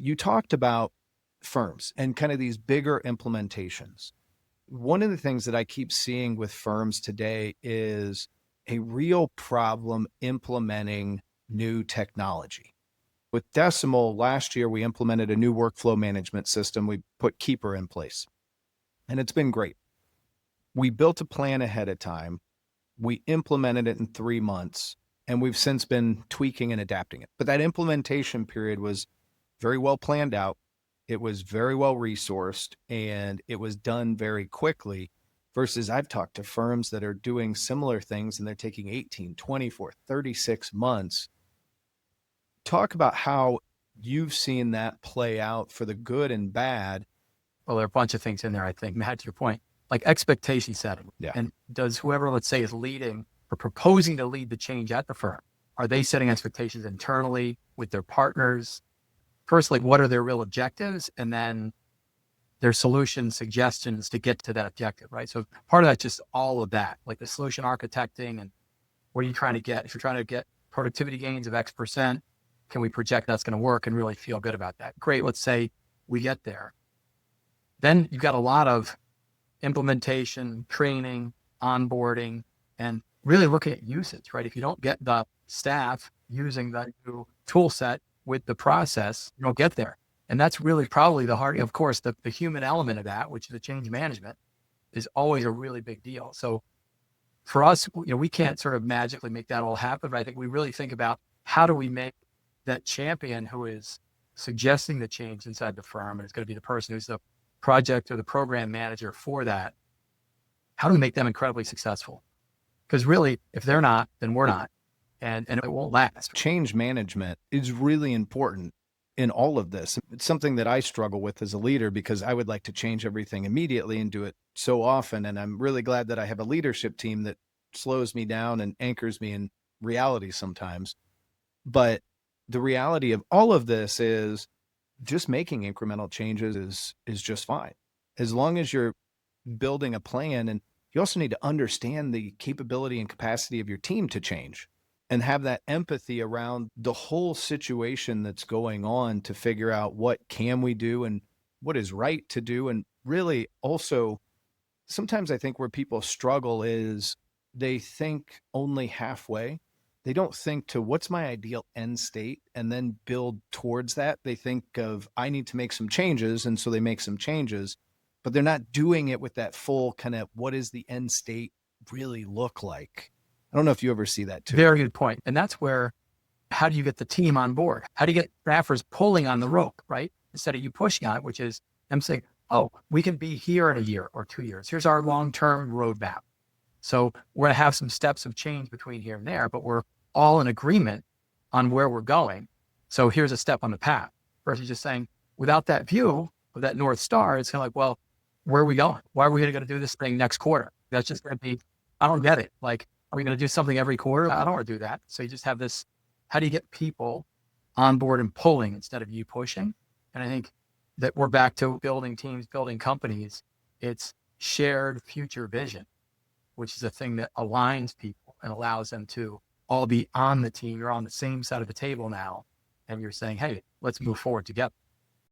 you talked about firms and kind of these bigger implementations. One of the things that I keep seeing with firms today is a real problem implementing new technology. With Decimal, last year, we implemented a new workflow management system. We put Keeper in place, and it's been great. We built a plan ahead of time. We implemented it in 3 months, and we've since been tweaking and adapting it. But that implementation period was very well planned out. It was very well resourced, and it was done very quickly versus I've talked to firms that are doing similar things and they're taking 18, 24, 36 months. Talk about how you've seen that play out for the good and bad. Well, there are a bunch of things in there, I think, Matt, to your point, like expectation setting. Yeah. And does whoever, let's say, is leading or proposing to lead the change at the firm, are they setting expectations internally with their partners? First, like, what are their real objectives? And then their solution suggestions to get to that objective, right? So part of that, just all of that, like the solution architecting and what are you trying to get? If you're trying to get productivity gains of X%, can we project that's going to work and really feel good about that? Great. Let's say we get there. Then you've got a lot of implementation, training, onboarding, and really looking at usage, right? If you don't get the staff using the new tool set with the process, you don't get there. And that's really probably the hard, of course, the human element of that, which is the change management, is always a really big deal. So for us, we can't sort of magically make that all happen, but I think we really think about how do we make that champion who is suggesting the change inside the firm, and it's going to be the person who's the project or the program manager for that. How do we make them incredibly successful? Because really, if they're not, then we're not, and it won't last. Change management is really important in all of this. It's something that I struggle with as a leader because I would like to change everything immediately and do it so often. And I'm really glad that I have a leadership team that slows me down and anchors me in reality sometimes. But the reality of all of this is just making incremental changes is just fine. As long as you're building a plan, and you also need to understand the capability and capacity of your team to change and have that empathy around the whole situation that's going on to figure out what can we do and what is right to do. And really also, sometimes I think where people struggle is they think only halfway. They don't think to what's my ideal end state and then build towards that. They think of, I need to make some changes. And so they make some changes, but they're not doing it with that full kind of, what does the end state really look like? I don't know if you ever see that too. Very good point. And that's where, how do you get the team on board? How do you get staffers pulling on the rope, right? Instead of you pushing on it, which is them saying, oh, we can be here in a year or 2 years. Here's our long-term roadmap. So we're going to have some steps of change between here and there, but we're all in agreement on where we're going. So here's a step on the path versus just saying, without that view of that North Star, it's kind of like, well, where are we going? Why are we going to do this thing next quarter? That's just going to be, I don't get it. Like, are we going to do something every quarter? I don't want to do that. So you just have this, how do you get people on board and pulling instead of you pushing? And I think that we're back to building teams, building companies. It's shared future vision, which is a thing that aligns people and allows them to all be on the team. You're on the same side of the table now. And you're saying, hey, let's move forward together.